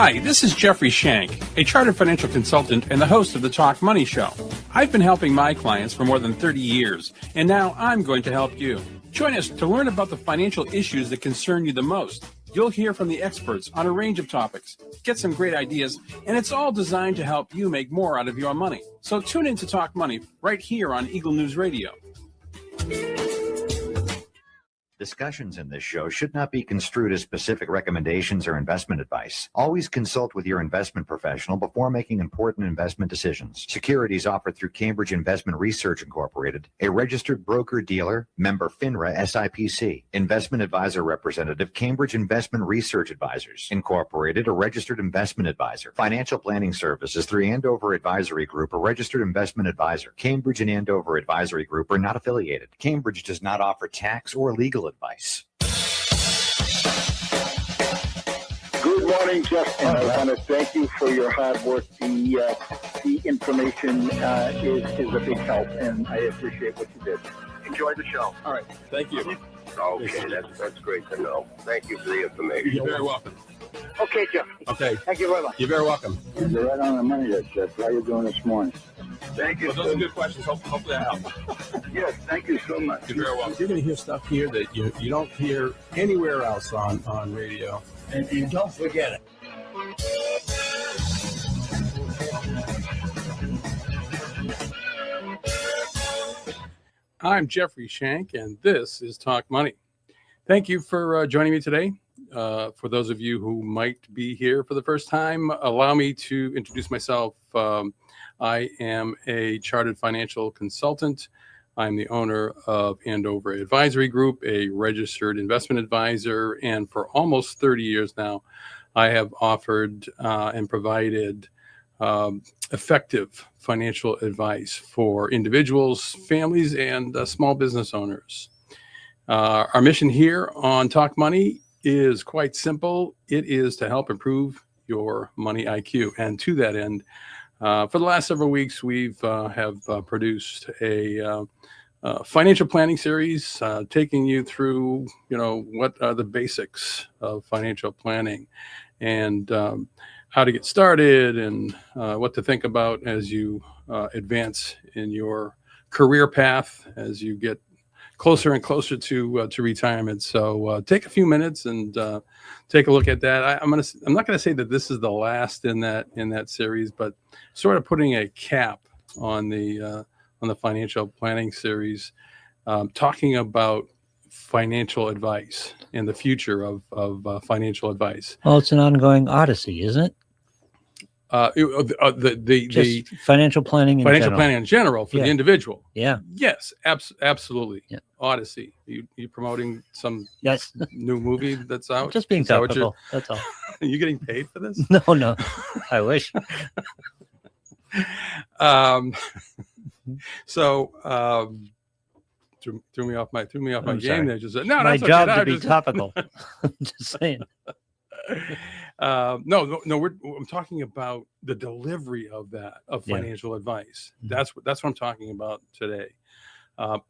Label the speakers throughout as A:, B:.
A: Hi, this is Jeffrey Shank, a chartered financial consultant and the host of the Talk Money Show. I've been helping my clients for more than 30 years, and now I'm going to help you. Join us to learn about the financial issues that concern you the most. You'll hear from the experts on a range of topics, get some great ideas, and it's all designed to help you make more out of your money. So tune in to Talk Money right here on Eagle News Radio.
B: Discussions in this show should not be construed as specific recommendations or investment advice. Always consult with your investment professional before making important investment decisions. Securities offered through Cambridge Investment Research Incorporated, a registered broker-dealer, member FINRA SIPC. Investment advisor representative, Cambridge Investment Research Advisors Incorporated, a registered investment advisor. Financial planning services through Andover Advisory Group, a registered investment advisor. Cambridge and Andover Advisory Group are not affiliated. Cambridge does not offer tax or legal advice.
C: Good morning, Justin. I want to thank you for your hard work. The information is a big help, and I appreciate what you did.
D: Enjoy the show.
A: All right. Thank you.
D: Okay, that's great to know. Thank you for the information.
A: You're very welcome.
C: Okay, Jeff.
A: Okay.
C: Thank you very much.
A: You're very welcome.
C: You're right on the money there, Jeff. How are you doing this morning?
D: Thank you.
A: Well, those are good questions. Hopefully that helps.
C: Yes, thank you so much.
A: You're very welcome. You're going to hear stuff here that you don't hear anywhere else on radio.
C: And don't forget it.
A: I'm Jeffrey Shank, and this is Talk Money. Thank you for joining me today. For those of you who might be here for the first time, allow me to introduce myself. I am a chartered financial consultant. I'm the owner of Andover Advisory Group, a registered investment advisor, and for almost 30 years now, I have offered and provided effective financial advice for individuals, families, and small business owners. Our mission here on Talk Money is quite simple. It is to help improve your money IQ. And to that end, for the last several weeks, we've produced a financial planning series, taking you through, what are the basics of financial planning and how to get started and what to think about as you advance in your career path, as you get closer and closer to retirement. So take a few minutes and take a look at that. I'm not going to say that this is the last in that series, but sort of putting a cap on the financial planning series, talking about financial advice and the future of financial advice.
E: Well, it's an ongoing odyssey, isn't it?
A: The
E: financial planning
A: in general for the individual.
E: Yeah.
A: Yes, absolutely.
E: Yeah.
A: Odyssey. You promoting some
E: Yes.
A: new movie that's out?
E: Just being topical. That's all.
A: Are you getting paid for this?
E: No. I wish.
A: Threw me off my game there. Just no,
E: my
A: that's
E: job
A: okay.
E: to be topical. Just saying.
A: No. I'm talking about the delivery of financial advice.
E: Mm-hmm.
A: That's what I'm talking about today.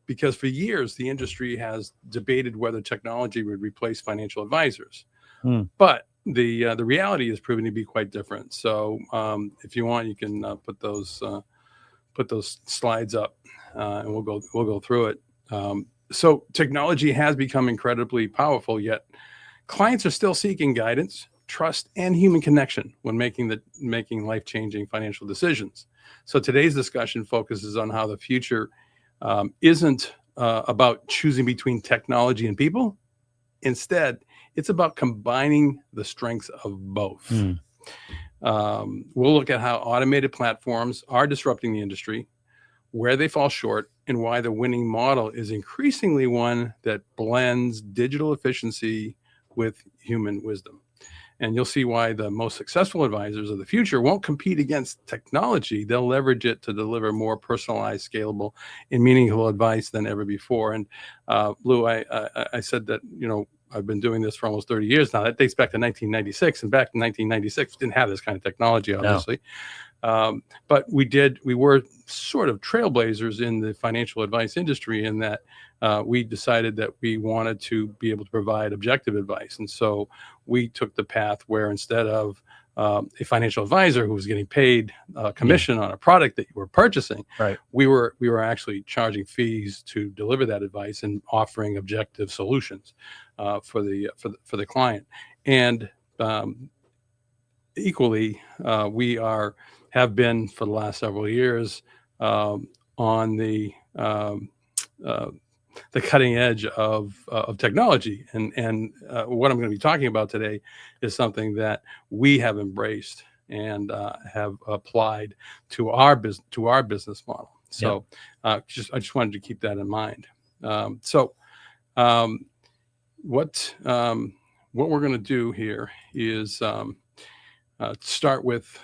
A: Because for years the industry has debated whether technology would replace financial advisors, but the reality is proving to be quite different. So if you want, you can put those slides up, and we'll go through it. So technology has become incredibly powerful, yet clients are still seeking guidance, trust, and human connection when making life-changing financial decisions. So today's discussion focuses on how the future isn't about choosing between technology and people. Instead, it's about combining the strengths of both. We'll look at how automated platforms are disrupting the industry, where they fall short, and why the winning model is increasingly one that blends digital efficiency with human wisdom. And you'll see why the most successful advisors of the future won't compete against technology. They'll leverage it to deliver more personalized, scalable, and meaningful advice than ever before. And Lou, I said that, I've been doing this for almost 30 years now. That dates back to 1996. And back in 1996, we didn't have this kind of technology, obviously. No. But we were sort of trailblazers in the financial advice industry in that we decided that we wanted to be able to provide objective advice. And so we took the path where instead of a financial advisor who was getting paid a commission on a product that you were purchasing.
E: Right.
A: We were actually charging fees to deliver that advice and offering objective solutions for the client. And equally, we have been for the last several years on the cutting edge of technology. And what I'm going to be talking about today is something that we have embraced and have applied to our business model. So I just wanted to keep that in mind. What we're going to do here is start with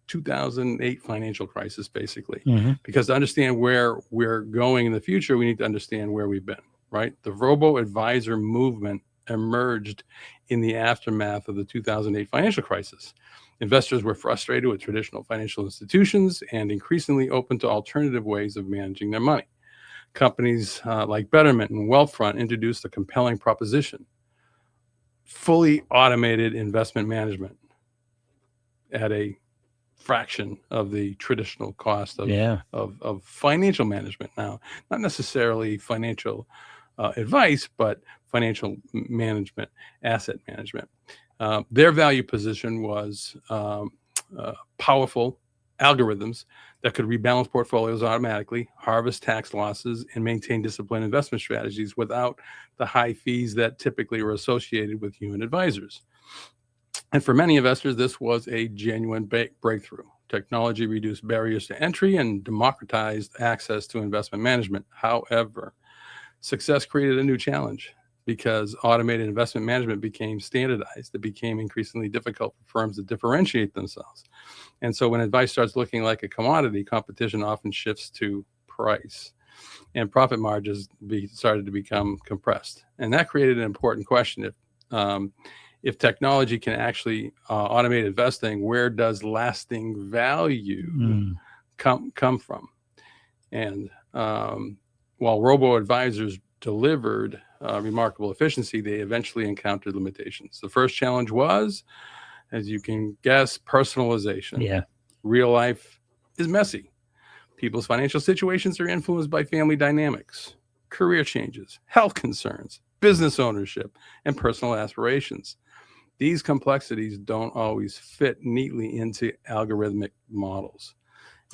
A: 2008 financial crisis, basically, because to understand where we're going in the future, we need to understand where we've been, right? The robo-advisor movement emerged in the aftermath of the 2008 financial crisis. Investors were frustrated with traditional financial institutions and increasingly open to alternative ways of managing their money. Companies like Betterment and Wealthfront introduced a compelling proposition: fully automated investment management at a fraction of the traditional cost of financial management. Now, not necessarily financial advice, but financial management, asset management. Their value position was powerful algorithms that could rebalance portfolios automatically, harvest tax losses, and maintain disciplined investment strategies without the high fees that typically were associated with human advisors. And for many investors, this was a genuine breakthrough. Technology reduced barriers to entry and democratized access to investment management. However, success created a new challenge because automated investment management became standardized. It became increasingly difficult for firms to differentiate themselves. And so when advice starts looking like a commodity, competition often shifts to price, and profit margins started to become compressed. And that created an important question. If technology can actually automate investing, where does lasting value come from? And while robo-advisors delivered remarkable efficiency, they eventually encountered limitations. The first challenge was, as you can guess, personalization.
E: Yeah.
A: Real life is messy. People's financial situations are influenced by family dynamics, career changes, health concerns, business ownership, and personal aspirations. These complexities don't always fit neatly into algorithmic models.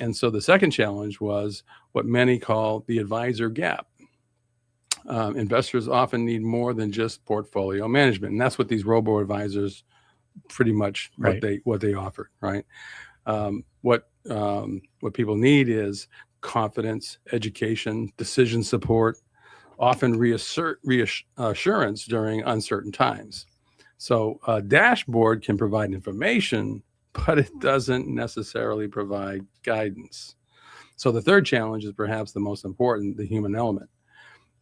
A: And so the second challenge was what many call the advisor gap. Investors often need more than just portfolio management, and that's what these robo-advisors pretty much what they offer, right? What people need is confidence, education, decision support, often reassurance during uncertain times. So a dashboard can provide information, but it doesn't necessarily provide guidance. So the third challenge is perhaps the most important, the human element.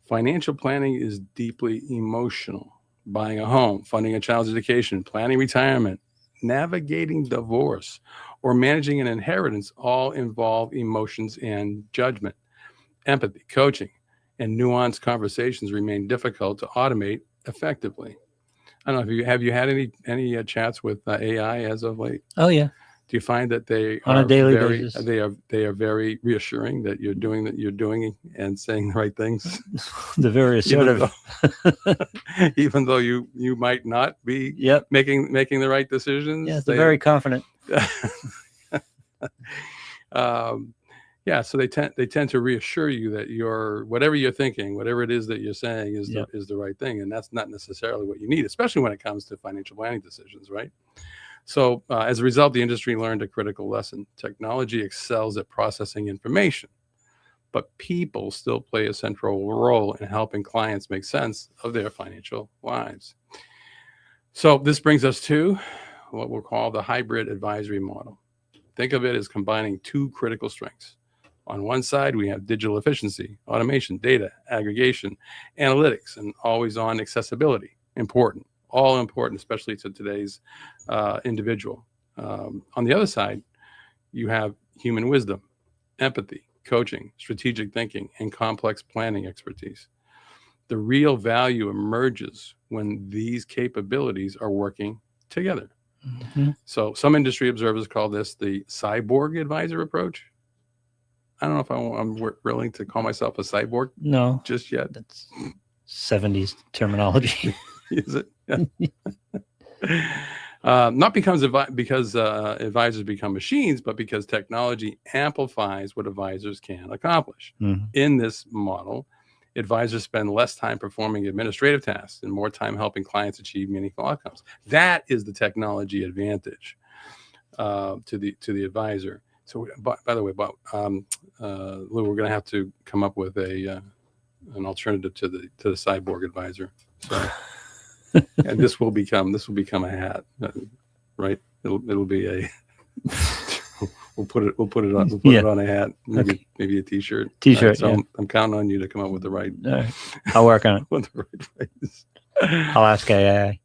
A: Financial planning is deeply emotional. Buying a home, funding a child's education, planning retirement, navigating divorce, or managing an inheritance all involve emotions and judgment. Empathy, coaching, and nuanced conversations remain difficult to automate effectively. I don't know if have you had any chats with AI as of late?
E: Oh yeah.
A: Do you find that they
E: on
A: are
E: a daily
A: very,
E: basis?
A: They are very reassuring that you're doing and saying the right things,
E: The various sort of
A: even though you might not be making the right decisions.
E: Yeah, they're very confident.
A: So they tend to reassure you that whatever you're thinking, whatever it is that you're saying is the right thing, and that's not necessarily what you need, especially when it comes to financial planning decisions, right? So as a result, the industry learned a critical lesson. Technology excels at processing information, but people still play a central role in helping clients make sense of their financial lives. So this brings us to what we'll call the hybrid advisory model. Think of it as combining two critical strengths. On one side, we have digital efficiency, automation, data, aggregation, analytics, and always-on accessibility. All important, especially to today's individual. On the other side, you have human wisdom, empathy, coaching, strategic thinking, and complex planning expertise. The real value emerges when these capabilities are working together.
E: Mhm.
A: So some industry observers call this the cyborg advisor approach. I don't know if I'm willing to call myself a cyborg
E: No,
A: just yet.
E: that's 70s terminology.
A: Is it? Not because advisors become machines, but because technology amplifies what advisors can accomplish.
E: Mhm.
A: In this model, advisors spend less time performing administrative tasks and more time helping clients achieve meaningful outcomes. That is the technology advantage to the advisor. So, by the way, Lou, we're going to have to come up with an alternative to the cyborg advisor. So, and this will become a hat, right? It'll be a. We'll put it on a hat, maybe a T-shirt.
E: T-shirt.
A: Right, so
E: Yeah.
A: I'm counting on you to come up with the right
E: All right. I'll work on it.
A: with the right phrase.
E: I'll ask AI.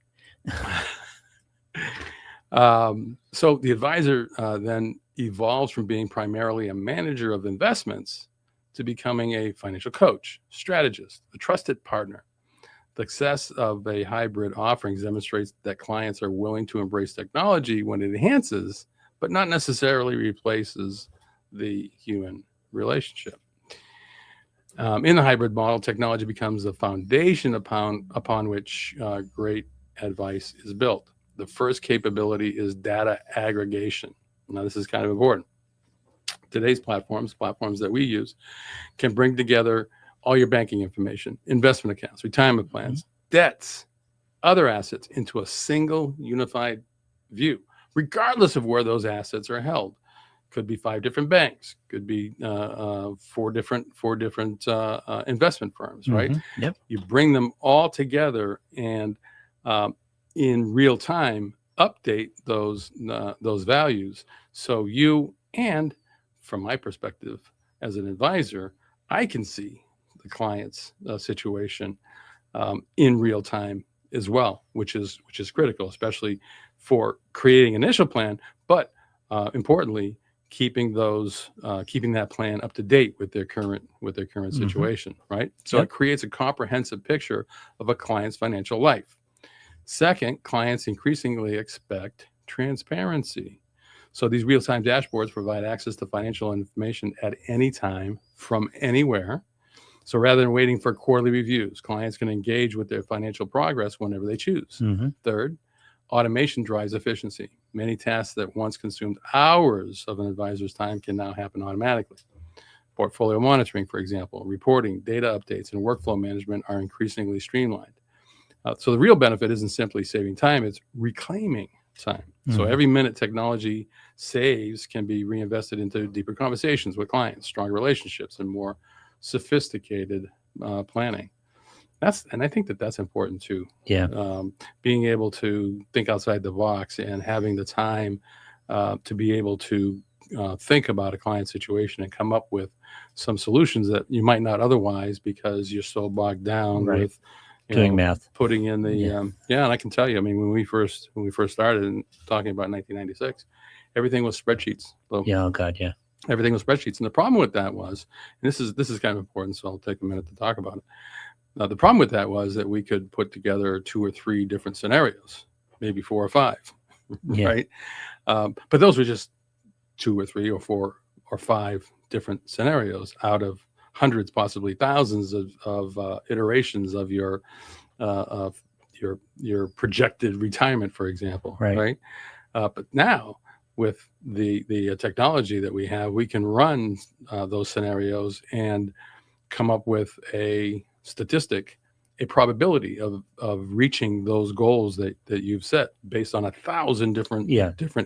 A: So the advisor then evolves from being primarily a manager of investments to becoming a financial coach, strategist, a trusted partner. The success of a hybrid offerings demonstrates that clients are willing to embrace technology when it enhances, but not necessarily replaces, the human relationship. In the hybrid model, technology becomes the foundation upon which great advice is built. The first capability is data aggregation. Now, this is kind of important. Today's platforms that we use, can bring together all your banking information, investment accounts, retirement plans, debts, other assets into a single unified view, regardless of where those assets are held. Could be 5 different banks, could be 4 different investment firms, right?
E: Mhm. Yep.
A: You bring them all together and in real time update those values. So you, and from my perspective as an advisor, I can see the client's situation in real time as well, which is critical, especially for creating an initial plan, but importantly, keeping that plan up to date with their current situation, right? So
E: Yep.
A: it creates a comprehensive picture of a client's financial life. Second, clients increasingly expect transparency. So these real-time dashboards provide access to financial information at any time from anywhere. So rather than waiting for quarterly reviews, clients can engage with their financial progress whenever they choose.
E: Mhm.
A: Third, automation drives efficiency. Many tasks that once consumed hours of an advisor's time can now happen automatically. Portfolio monitoring, for example, reporting, data updates, and workflow management are increasingly streamlined. So the real benefit isn't simply saving time, it's reclaiming time. So
E: Mhm.
A: every minute technology saves can be reinvested into deeper conversations with clients, stronger relationships, and more sophisticated planning. And I think that's important too.
E: Yeah.
A: Being able to think outside the box and having the time to be able to think about a client situation and come up with some solutions that you might not otherwise, because you're so bogged down
E: Right.
A: with
E: Doing math.
A: putting in the
E: Yeah.
A: and I can tell you, I mean, when we first started and talking about 1996, everything was spreadsheets. So
E: Yeah. Oh God. Yeah.
A: everything was spreadsheets, and the problem with that was, and this is kind of important, so I'll take a minute to talk about it. The problem with that was that we could put together 2 or 3 different scenarios, maybe 4 or 5,
E: Yeah.
A: right? But those were just 2 or 3 or 4 or 5 different scenarios out of hundreds, possibly thousands of iterations of your projected retirement, for example,
E: Right.
A: But now with the technology that we have, we can run those scenarios and come up with a statistic, a probability of reaching those goals that you've set based on 1,000 different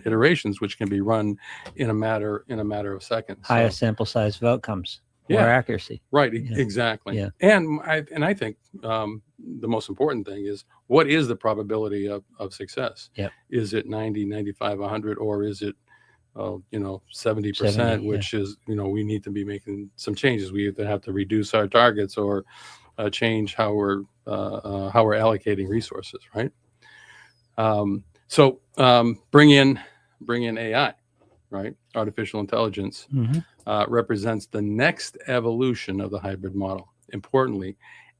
A: iterations, which can be run in a matter of seconds.
E: Higher
A: So,
E: sample size of outcomes. More
A: Yeah.
E: accuracy.
A: right,
E: Yeah.
A: exactly.
E: Yeah.
A: And I think the most important thing is, what is the probability of success?
E: Yep.
A: Is it 90, 95, 100, or is it 70%,
E: 70, yeah.
A: which is, we need to be making some changes. We either have to reduce our targets or change how we're allocating resources, right? So bring in AI, right? Artificial intelligence
E: Mhm.
A: represents the next evolution of the hybrid model. Importantly,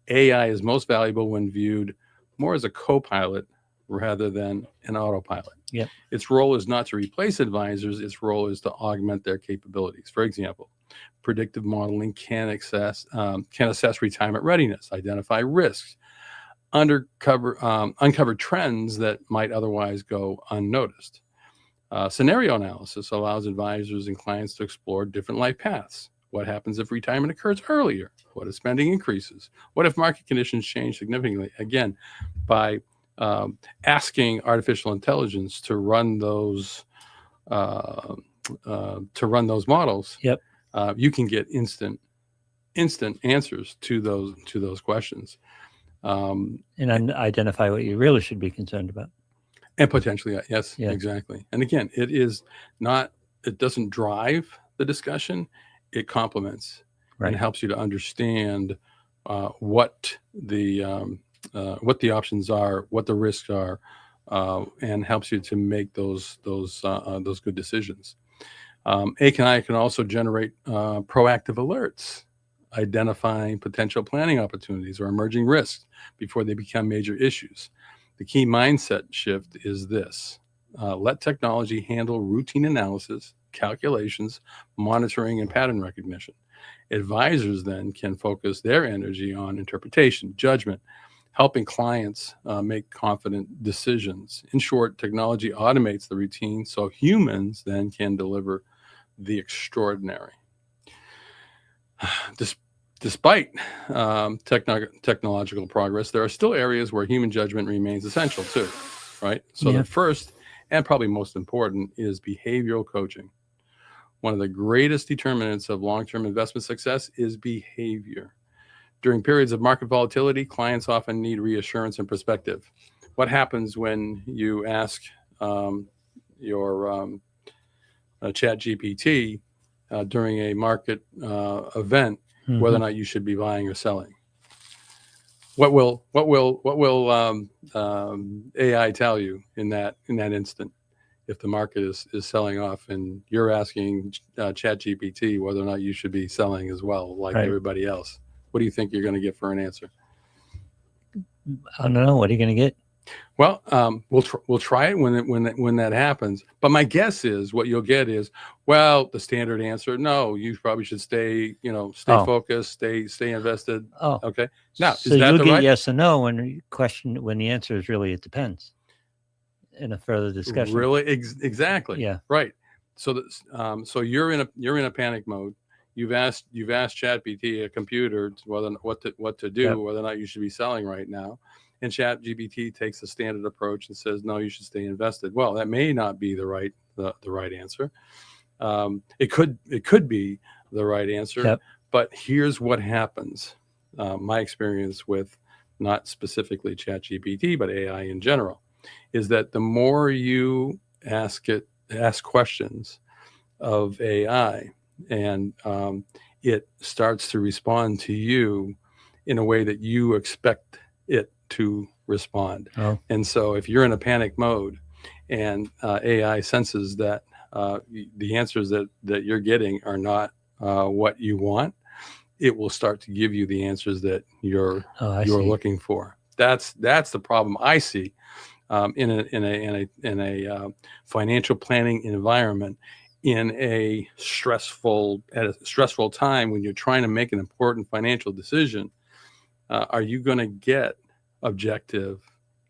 A: AI is most valuable when viewed more as a co-pilot rather than an autopilot.
E: Yep.
A: Its role is not to replace advisors. Its role is to augment their capabilities. For example, predictive modeling can assess retirement readiness, identify risks, uncover trends that might otherwise go unnoticed. Scenario analysis allows advisors and clients to explore different life paths. What happens if retirement occurs earlier? What if spending increases? What if market conditions change significantly? Again, by asking artificial intelligence to run those models,
E: Yep.
A: You can get instant answers to those questions,
E: And identify what you really should be concerned about.
A: and potentially, yes,
E: Yeah.
A: exactly. And again, it doesn't drive the discussion; it complements
E: Right.
A: and helps you to understand what the options are, what the risks are, and helps you to make those good decisions. AI can also generate proactive alerts, identifying potential planning opportunities or emerging risks before they become major issues. The key mindset shift is this: let technology handle routine analysis, calculations, monitoring, and pattern recognition. Advisors then can focus their energy on interpretation, judgment, helping clients make confident decisions. In short, technology automates the routine so humans then can deliver the extraordinary. Despite technological progress, there are still areas where human judgment remains essential too, right? So
E: Yeah.
A: the first and probably most important is behavioral coaching. One of the greatest determinants of long-term investment success is behavior. During periods of market volatility, clients often need reassurance and perspective. What happens when you ask your ChatGPT during a market event whether or not you should be buying or selling? What will AI tell you in that instant if the market is selling off and you're asking ChatGPT whether or not you should be selling as well, like
E: Right.
A: everybody else? What do you think you're going to get for an answer?
E: I don't know. What are you going to get?
A: Well, we'll try it when that happens. But my guess is what you'll get is, well, the standard answer: no, you probably should stay focused, stay invested.
E: Oh,
A: Okay. Now,
E: so
A: is that
E: you'll
A: the
E: get
A: right?
E: yes or no when the answer is really it depends. In a further discussion.
A: Really, exactly.
E: Yeah.
A: Right. So so you're in a panic mode. You've asked ChatGPT, a computer, what to do,
E: Yep.
A: whether or not you should be selling right now. And ChatGPT takes a standard approach and says, no, you should stay invested. Well, that may not be the right answer. It could be the right answer.
E: Yep.
A: But here's what happens. My experience with not specifically ChatGPT, but AI in general, is that the more you ask questions of AI, and it starts to respond to you in a way that you expect it to respond.
E: Oh.
A: And so if you're in a panic mode and AI senses that the answers that you're getting are not what you want, it will start to give you the answers that you're
E: I see.
A: looking for. That's the problem I see in a financial planning environment, in a stressful time when you're trying to make an important financial decision. Are you going to get objective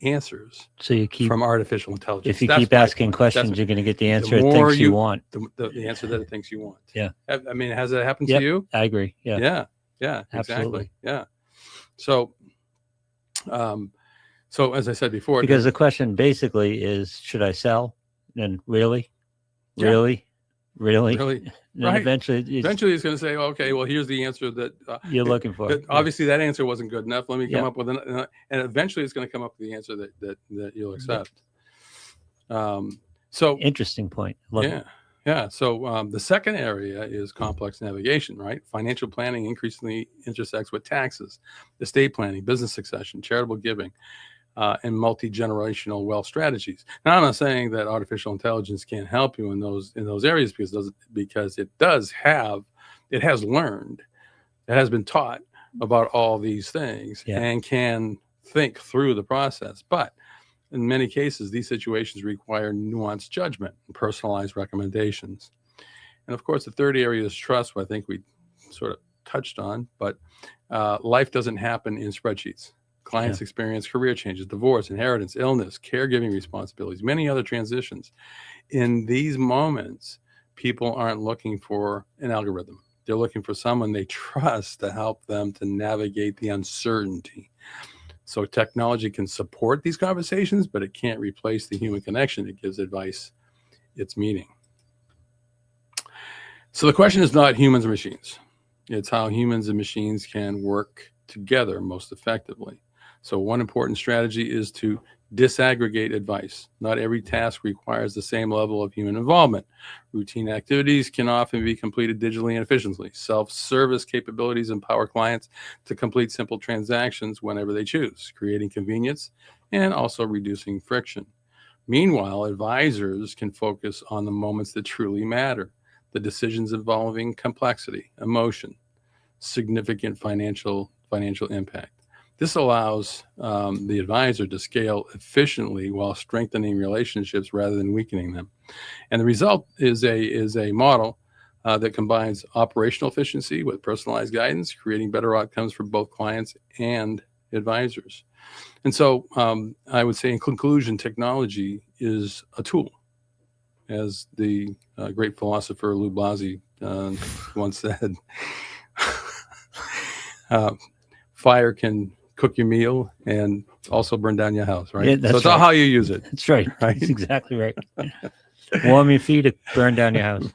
A: answers
E: So you keep
A: from artificial intelligence?
E: if you
A: That's
E: keep
A: my
E: asking
A: point.
E: questions, you're going to get the answer it
A: more
E: thinks you want.
A: The answer that it thinks you want.
E: Yeah.
A: I mean, has that happened
E: Yep.
A: to you?
E: I agree. Yeah.
A: Yeah, exactly.
E: Absolutely.
A: Yeah. So, so as I said before,
E: Because the question basically is, should I sell? And really?
A: Yeah.
E: Really?
A: really,
E: And then
A: right.
E: eventually
A: it's going to say, okay, well, here's the answer that
E: you're looking for.
A: that- obviously that answer wasn't good enough. Let me come
E: Yeah.
A: up with and eventually it's going to come up with the answer that you'll accept. So
E: Interesting point. Love it.
A: yeah. So the second area is complex navigation, right? Financial planning increasingly intersects with taxes, estate planning, business succession, charitable giving, and multi-generational wealth strategies. Now, I'm not saying that artificial intelligence can't help you in those areas, because it has learned, it has been taught about all these things,
E: Yeah.
A: and can think through the process. But in many cases, these situations require nuanced judgment and personalized recommendations. And of course, the third area is trust, what I think we sort of touched on, but life doesn't happen in spreadsheets. Clients experience career changes, divorce, inheritance, illness, caregiving responsibilities, many other transitions. In these moments, people aren't looking for an algorithm. They're looking for someone they trust to help them to navigate the uncertainty. So technology can support these conversations, but it can't replace the human connection that gives advice its meaning. So the question is not humans or machines. It's how humans and machines can work together most effectively. So one important strategy is to disaggregate advice. Not every task requires the same level of human involvement. Routine activities can often be completed digitally and efficiently. Self-service capabilities empower clients to complete simple transactions whenever they choose, creating convenience and also reducing friction. Meanwhile, advisors can focus on the moments that truly matter, the decisions involving complexity, emotion, significant financial impact. This allows the advisor to scale efficiently while strengthening relationships rather than weakening them. And the result is a model that combines operational efficiency with personalized guidance, creating better outcomes for both clients and advisors. And so I would say in conclusion, technology is a tool. As the great philosopher Lou Blasi once said, fire can cook your meal and also burn down your house, right?
E: Yeah, that's
A: so it's all
E: right.
A: how you use it.
E: That's right.
A: Right?
E: That's exactly right. Warm your feet, burn down your house.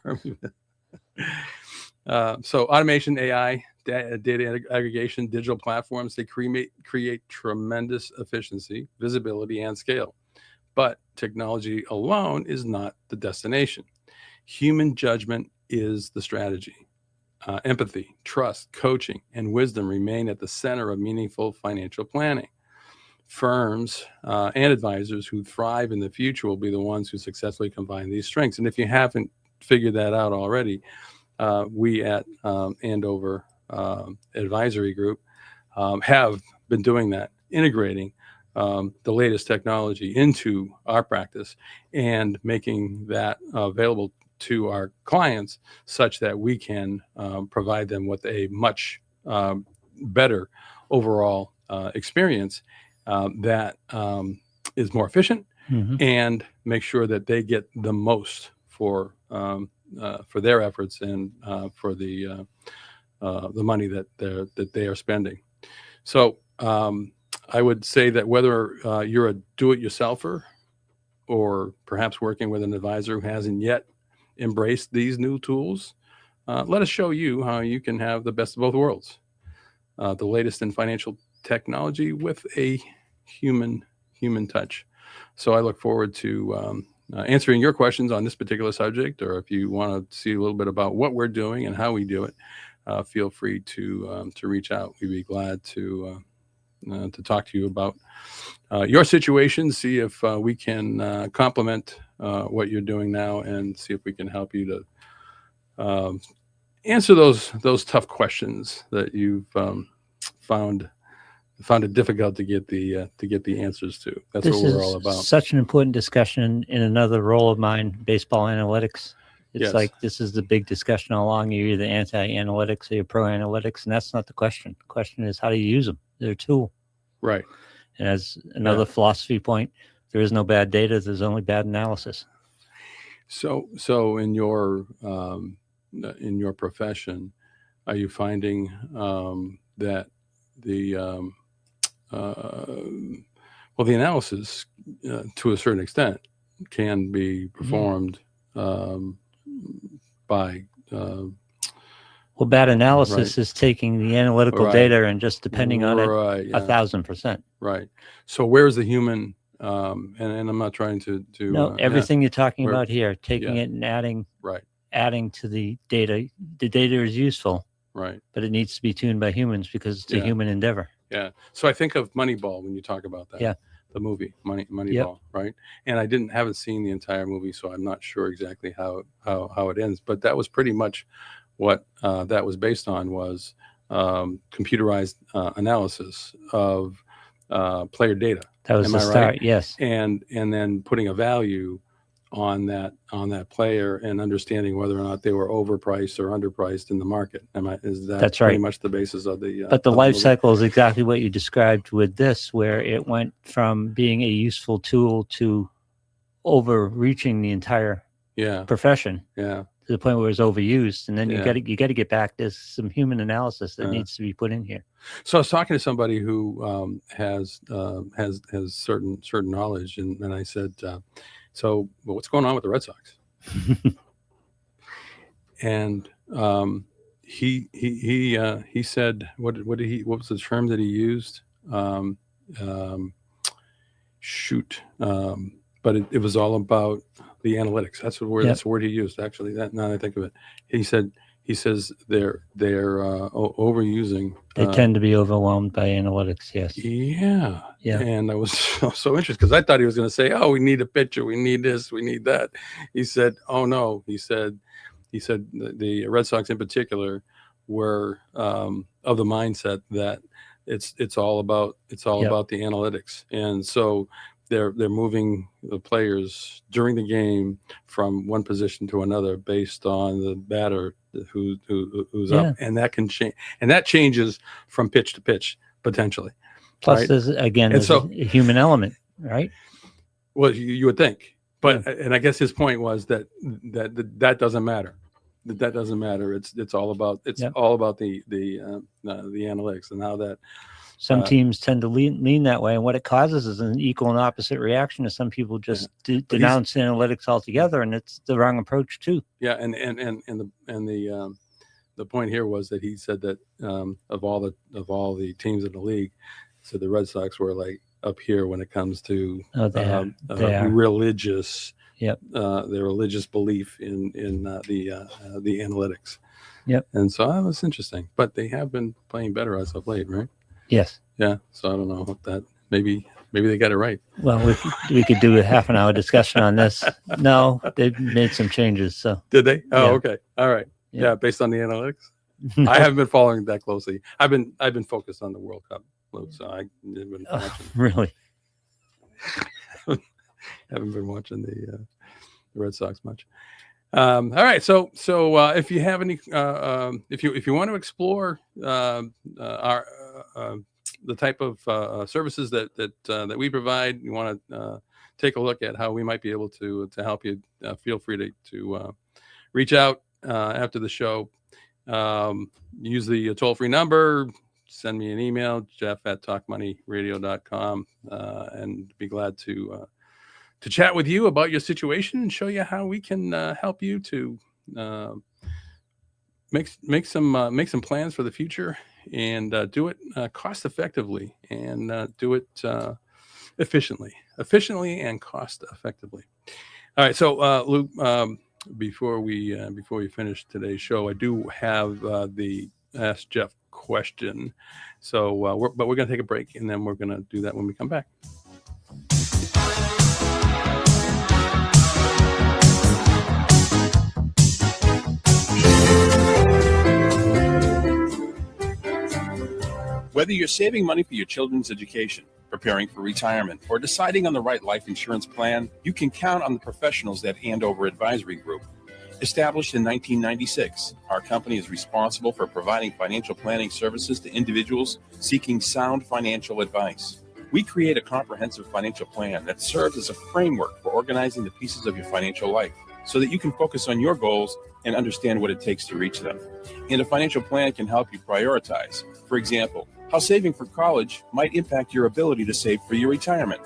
A: So automation, AI, data aggregation, digital platforms, they create tremendous efficiency, visibility, and scale. But technology alone is not the destination. Human judgment is the strategy. Empathy, trust, coaching, and wisdom remain at the center of meaningful financial planning. Firms and advisors who thrive in the future will be the ones who successfully combine these strengths. And if you haven't figured that out already, we at Andover Advisory Group have been doing that, integrating the latest technology into our practice and making that available to our clients such that we can provide them with a much better overall experience that is more efficient and make sure that they get the most for their efforts and for the money that they are spending. So I would say that whether you're a do-it-yourselfer or perhaps working with an advisor who hasn't yet embraced these new tools, let us show you how you can have the best of both worlds. The latest in financial technology with a human touch. So I look forward to answering your questions on this particular subject, or if you want to see a little bit about what we're doing and how we do it, feel free to reach out. We'd be glad to talk to you about your situation, see if we can complement what you're doing now, and see if we can help you to answer those tough questions that you've found it difficult to get the answers to. That's what we're all about.
E: Such an important discussion in another role of mine, baseball analytics. It's
A: Yes.
E: like this is the big discussion all along. You're either anti-analytics or you're pro-analytics, and that's not the question. The question is how do you use them? They're a tool.
A: Right.
E: And as another philosophy point, there is no bad data. There's only bad analysis.
A: So in your profession, are you finding that the the analysis to a certain extent can be performed by
E: well, bad analysis is taking the analytical data and just depending on it 1,000%.
A: Right. So where's the human? And I'm not trying to
E: no, everything you're talking about here, taking it and adding to the data. The data is useful,
A: right?
E: But it needs to be tuned by humans because it's a human endeavor.
A: Yeah. So I think of Moneyball when you talk about that.
E: Yeah.
A: The movie Moneyball, right? And I haven't seen the entire movie, so I'm not sure exactly how it ends. But that was pretty much what that was based on, was computerized analysis of player data.
E: That was
A: Am
E: the
A: I
E: start.
A: right?
E: Yes.
A: And then putting a value on that player and understanding whether or not they were overpriced or underpriced in the market. Is that
E: That's
A: pretty
E: right.
A: much the basis of the?
E: But the
A: of
E: life
A: movie?
E: cycle is exactly what you described with this, where it went from being a useful tool to overreaching the entire
A: Yeah,
E: profession
A: yeah.
E: to the point where it's overused. And then
A: Yeah.
E: you got to get back. There's some human analysis that
A: Yeah.
E: needs to be put in here.
A: So I was talking to somebody who has certain knowledge, and I said, "So, well, what's going on with the Red Sox?" And he said, what was the term that he used? But it was all about the analytics. That's the word.
E: Yep.
A: That's the word he used. Actually, now that I think of it, he says they're overusing.
E: They tend to be overwhelmed by analytics. Yes.
A: Yeah.
E: Yeah.
A: And I was so interested because I thought he was going to say, "Oh, we need a pitcher. We need this. We need that." He said, "Oh no." He said the Red Sox in particular were of the mindset that it's all about the analytics, and so they're moving the players during the game from one position to another based on the batter who's up, and that can change, and that changes from pitch to pitch potentially.
E: Plus,
A: right?
E: there's a human element, right?
A: Well, you would think, but and I guess his point was that doesn't matter. That doesn't matter. It's all about the analytics and how that.
E: Some teams tend to lean that way, and what it causes is an equal and opposite reaction. As some people just denounce analytics altogether, and it's the wrong approach too.
A: Yeah, and the point here was that he said that of all the teams in the league, so the Red Sox were like up here when it comes to religious. Yep. Their religious belief in the analytics.
E: Yep.
A: And so that was interesting, but they have been playing better as of late, right?
E: Yes.
A: Yeah. So I don't know what that maybe they got it right.
E: Well, we could do a half an hour discussion on this. No, they've made some changes. So
A: did they? Oh,
E: yeah.
A: Okay. All right. Yeah. Based on the analytics. I haven't been following that closely. I've been focused on the World Cup, so I haven't been watching.
E: Really?
A: Haven't been watching the Red Sox much. All right, so if you have any, if you want to explore our the type of services that we provide, you want to take a look at how we might be able to help you. Feel free to reach out after the show. Use the toll-free number. Send me an email, jeff@talkmoneyradio.com, and be glad to chat with you about your situation and show you how we can help you to make some plans for the future and do it cost effectively and do it efficiently and cost effectively. All right, so Luke, before we finish today's show, I do have the Ask Jeff question. So we're going to take a break, and then we're going to do that when we come back.
F: Whether you're saving money for your children's education, preparing for retirement, or deciding on the right life insurance plan, you can count on the professionals at Andover Advisory Group. Established in 1996, our company is responsible for providing financial planning services to individuals seeking sound financial advice. We create a comprehensive financial plan that serves as a framework for organizing the pieces of your financial life so that you can focus on your goals and understand what it takes to reach them. And a financial plan can help you prioritize. For example, how saving for college might impact your ability to save for your retirement.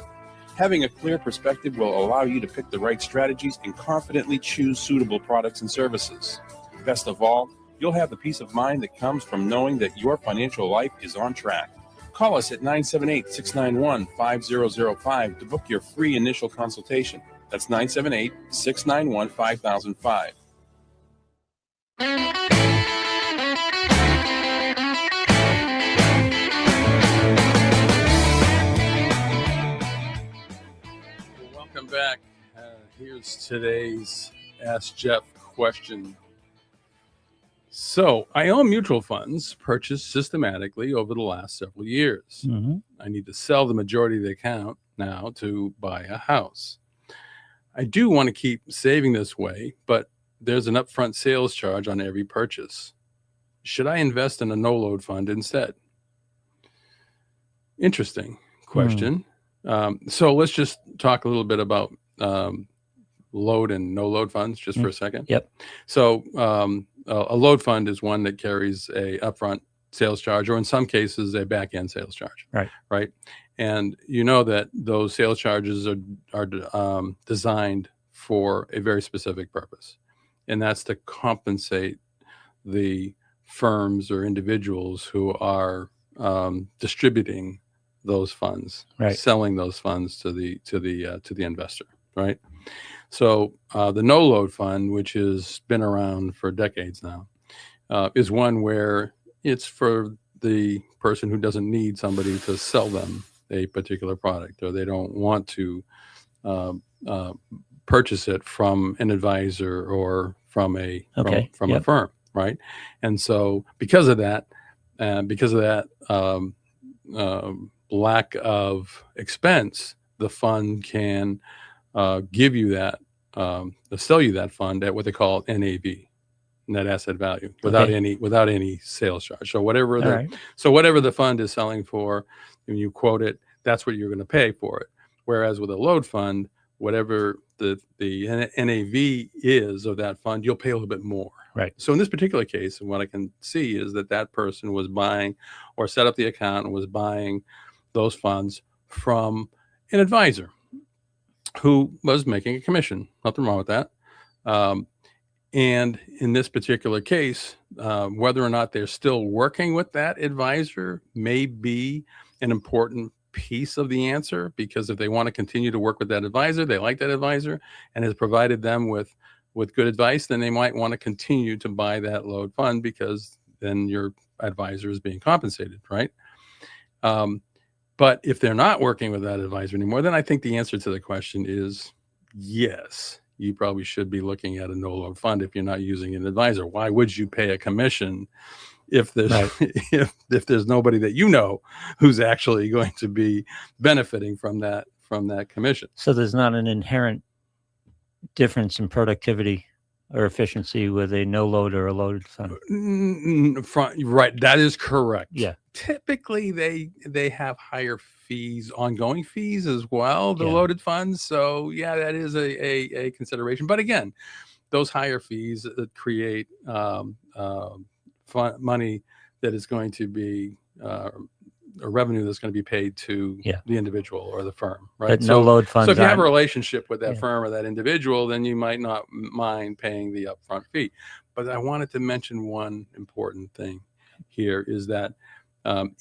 F: Having a clear perspective will allow you to pick the right strategies and confidently choose suitable products and services. Best of all, you'll have the peace of mind that comes from knowing that your financial life is on track. Call us at 978-691-5005 to book your free initial consultation. That's 978-691-5005.
A: Welcome back. Here's today's Ask Jeff question. So I own mutual funds purchased systematically over the last several years.
E: Hmm.
A: I need to sell the majority of the account now to buy a house. I do want to keep saving this way, but there's an upfront sales charge on every purchase. Should I invest in a no-load fund instead? Interesting question. So let's just talk a little bit about load and no-load funds just for a second.
E: Yep.
A: So a load fund is one that carries a upfront sales charge, or in some cases, a back-end sales charge. Right. And you know that those sales charges are designed for a very specific purpose, and that's to compensate the firms or individuals who are distributing those funds,
E: Right.
A: selling those funds to the investor. Right. So the no load fund, which has been around for decades now, is one where it's for the person who doesn't need somebody to sell them a particular product, or they don't want to purchase it from an advisor or from a
E: Yep.
A: firm, right? And so because of that lack of expense, the fund can give you that, sell you that fund at what they call NAV, net asset value, without any sales charge. So whatever
E: All right.
A: whatever the fund is selling for, when you quote it, that's what you're going to pay for it. Whereas with a load fund, whatever the NAV is of that fund, you'll pay a little bit more.
E: Right.
A: So in this particular case, what I can see is that person was buying, or set up the account and was buying those funds from an advisor who was making a commission. Nothing wrong with that. And in this particular case, whether or not they're still working with that advisor may be an important piece of the answer, because if they want to continue to work with that advisor, they like that advisor and has provided them with good advice, then they might want to continue to buy that load fund, because then your advisor is being compensated, right? But if they're not working with that advisor anymore, then I think the answer to the question is yes. You probably should be looking at a no-load fund if you're not using an advisor. Why would you pay a commission if there's if there's nobody that you know who's actually going to be benefiting from that commission?
E: So there's not an inherent difference in productivity or efficiency with a no load or a loaded fund.
A: Right, that is correct.
E: Yeah.
A: Typically, they have higher fees, ongoing fees as well, the
E: Yeah.
A: loaded funds. So yeah, that is a consideration. But again, those higher fees create money that is going to be a revenue that's going to be paid to the individual or the firm, right?
E: But no load funds.
A: So if you have a
E: aren't-
A: relationship with that firm or that individual, then you might not mind paying the upfront fee. But I wanted to mention one important thing here is that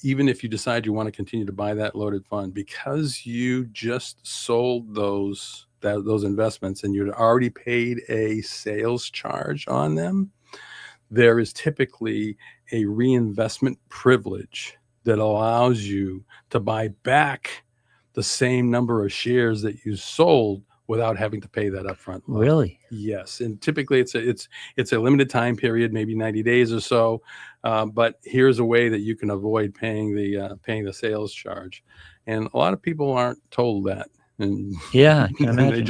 A: even if you decide you want to continue to buy that loaded fund, because you just sold those investments and you'd already paid a sales charge on them, there is typically a reinvestment privilege that allows you to buy back the same number of shares that you sold without having to pay that upfront loan.
E: Really?
A: Yes, and typically it's a limited time period, maybe 90 days or so. But here's a way that you can avoid paying the sales charge, and a lot of people aren't told that. And
E: Yeah, I can
A: and
E: imagine.
A: they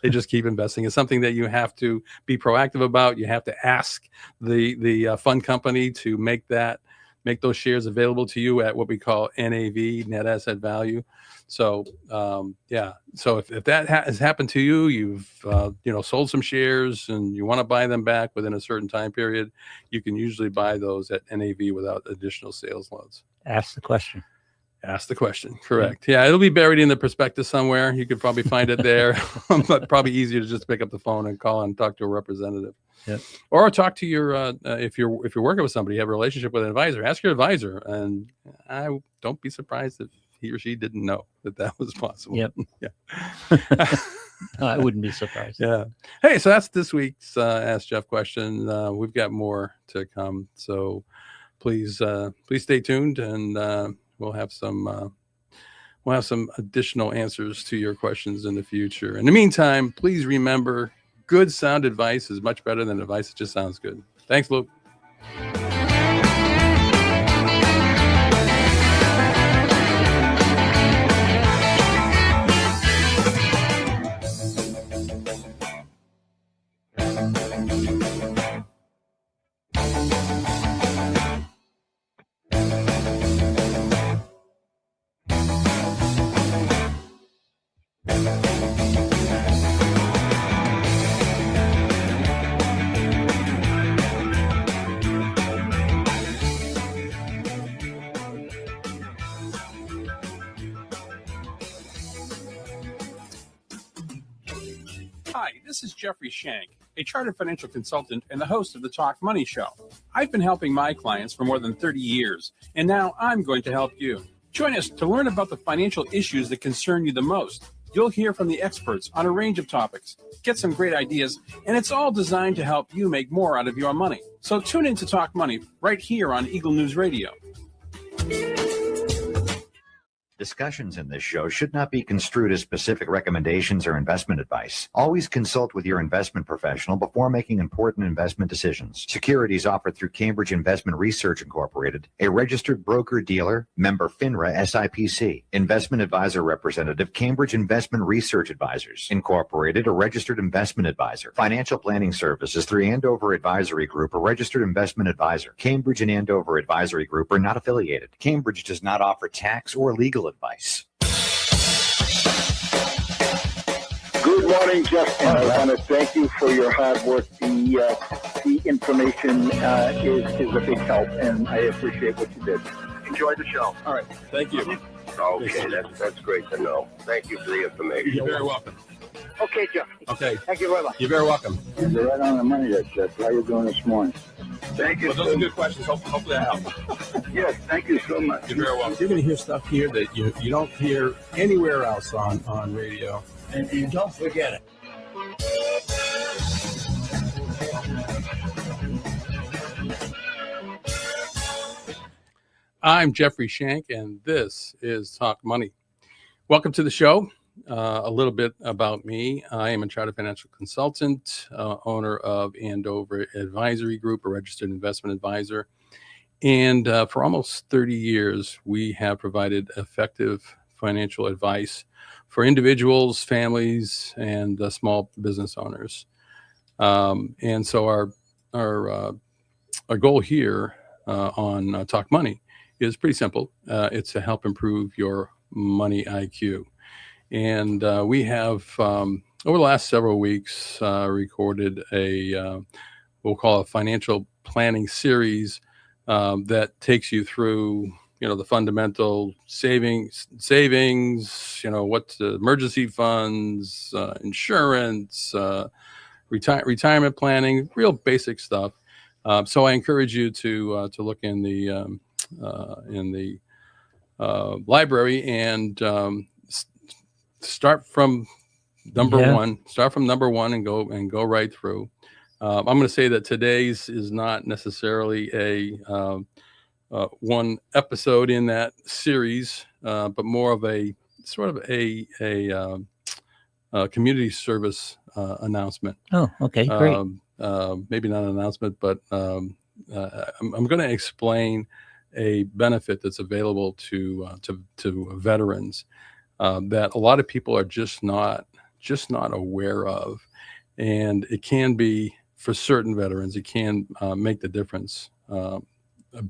A: just keep investing. It's something that you have to be proactive about. You have to ask the fund company to make those shares available to you at what we call NAV, net asset value. So so if that has happened to you, you've sold some shares and you want to buy them back within a certain time period, you can usually buy those at NAV without additional sales loads.
E: Ask the question.
A: Ask the question. Correct. Yeah, it'll be buried in the prospectus somewhere. You could probably find it there, but probably easier to just pick up the phone and call and talk to a representative.
E: Yep.
A: Or talk to your if you're working with somebody, you have a relationship with an advisor. Ask your advisor, and I don't be surprised if he or she didn't know that was possible.
E: Yep.
A: Yeah.
E: I wouldn't be surprised.
A: Yeah. Hey, so that's this week's Ask Jeff question. We've got more to come, so please stay tuned, and we'll have some additional answers to your questions in the future. In the meantime, please remember, good sound advice is much better than advice that just sounds good. Thanks, Luke.
F: Hi, this is Jeffrey Shank, a chartered financial consultant and the host of the Talk Money Show. I've been helping my clients for more than 30 years, and now I'm going to help you. Join us to learn about the financial issues that concern you the most. You'll hear from the experts on a range of topics, get some great ideas, and it's all designed to help you make more out of your money. So tune in to Talk Money right here on Eagle News Radio.
B: Discussions in this show should not be construed as specific recommendations or investment advice. Always consult with your investment professional before making important investment decisions. Securities offered through Cambridge Investment Research Incorporated, a registered broker-dealer, member FINRA SIPC. Investment advisor representative, Cambridge Investment Research Advisors Incorporated, a registered investment advisor. Financial planning services through Andover Advisory Group, a registered investment advisor. Cambridge and Andover Advisory Group are not affiliated. Cambridge does not offer tax or legal advice.
C: Good morning, Justin. I want to thank you for your hard work. The information is a big help, and I appreciate what you did.
D: Enjoy the show.
F: All right. Thank you.
D: Okay, that's great to know. Thank you for the information.
F: You're very welcome.
C: Okay, Jeff.
F: Okay.
C: Thank you very much.
F: You're very welcome.
C: You're right on the money there, Jeff. How are you doing this morning? Thank you.
F: Well, those are good questions. Hopefully that helps.
C: Yes, thank you so much.
F: You're very welcome.
G: You're going to hear stuff here that you don't hear anywhere else on radio. And don't forget it.
A: I'm Jeffrey Shank, and this is Talk Money. Welcome to the show. A little bit about me. I am a chartered financial consultant, owner of Andover Advisory Group, a registered investment advisor. And for almost 30 years, we have provided effective financial advice for individuals, families, and small business owners. And so our goal here on Talk Money is pretty simple. It's to help improve your money IQ. And we have, over the last several weeks, recorded we'll call a financial planning series that takes you through, the fundamental savings, what's the emergency funds, insurance, retirement planning, real basic stuff. So I encourage you to look in the library and start from number one. Start from number one and go right through. I'm going to say that today's is not necessarily a one episode in that series, but more of a sort of a community service announcement.
E: Oh, okay, great.
A: Maybe not an announcement, but I'm going to explain a benefit that's available to veterans that a lot of people are just not aware of, and it can be, for certain veterans, it can make the difference, a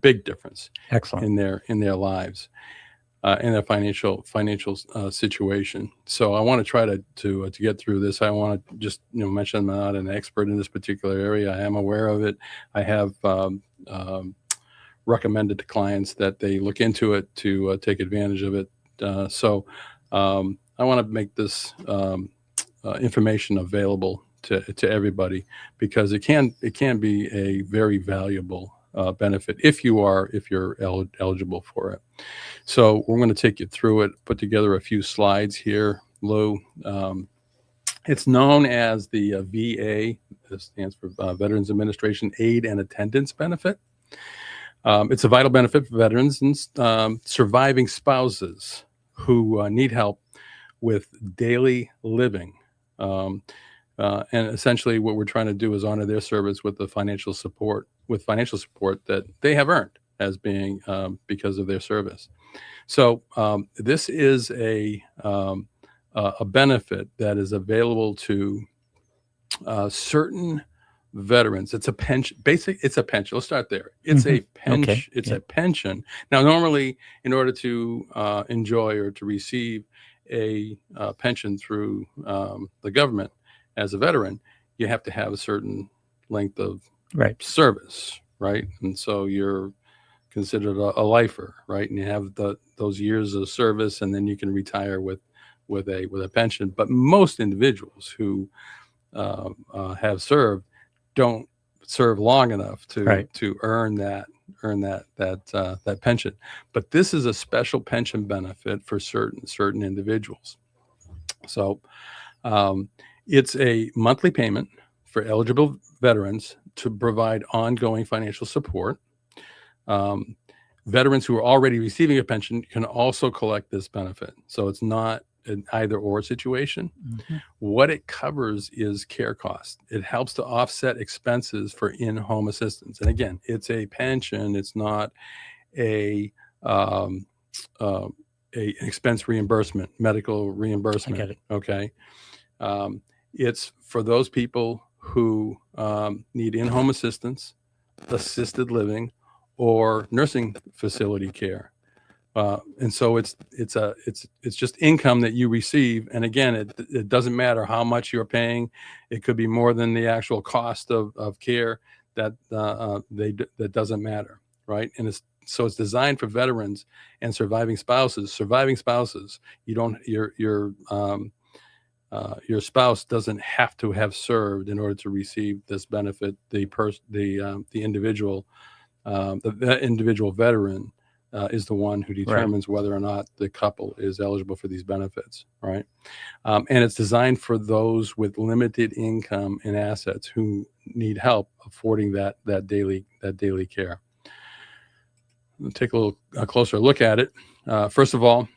A: big difference.
E: Excellent.
A: in their lives, in their financial situation. So I want to try to get through this. I want to just mention I'm not an expert in this particular area. I am aware of it. I have recommended to clients that they look into it to take advantage of it. So I want to make this information available to everybody, because it can be a very valuable benefit if you're eligible for it. So we're going to take you through it, put together a few slides here, Lou. It's known as the VA. This stands for Veterans Administration Aid and Attendance Benefit. It's a vital benefit for veterans and surviving spouses who need help with daily living. And essentially what we're trying to do is honor their service with the financial support with financial support that they have earned as being because of their service. So this is a benefit that is available to certain veterans. It's a pension. It's a pension. Let's start there. It's a pension.
E: Okay.
A: It's
E: Yeah.
A: a pension. Now, normally, in order to enjoy or to receive a pension through the government as a veteran, you have to have a certain length of
E: Right.
A: service, right? And so you're considered a lifer, right? And you have those years of service, and then you can retire with a pension. But most individuals who have served don't serve long enough to
E: Right.
A: to earn that pension. But this is a special pension benefit for certain individuals. So it's a monthly payment for eligible veterans to provide ongoing financial support. Veterans who are already receiving a pension can also collect this benefit. So it's not an either or situation.
E: Mhm.
A: What it covers is care costs. It helps to offset expenses for in-home assistance. And again, it's a pension. It's not a expense reimbursement, medical reimbursement.
E: I get it.
A: Okay. It's for those people who need in-home assistance, assisted living, or nursing facility care. And so it's just income that you receive. And again, it doesn't matter how much you're paying. It could be more than the actual cost of care. That doesn't matter, right? And it's designed for veterans and surviving spouses. Surviving spouses, your spouse doesn't have to have served in order to receive this benefit. The individual veteran is the one who determines whether or not the couple is eligible for these benefits, right? And it's designed for those with limited income and assets who need help affording that daily care. We'll take a closer look at it. First of all,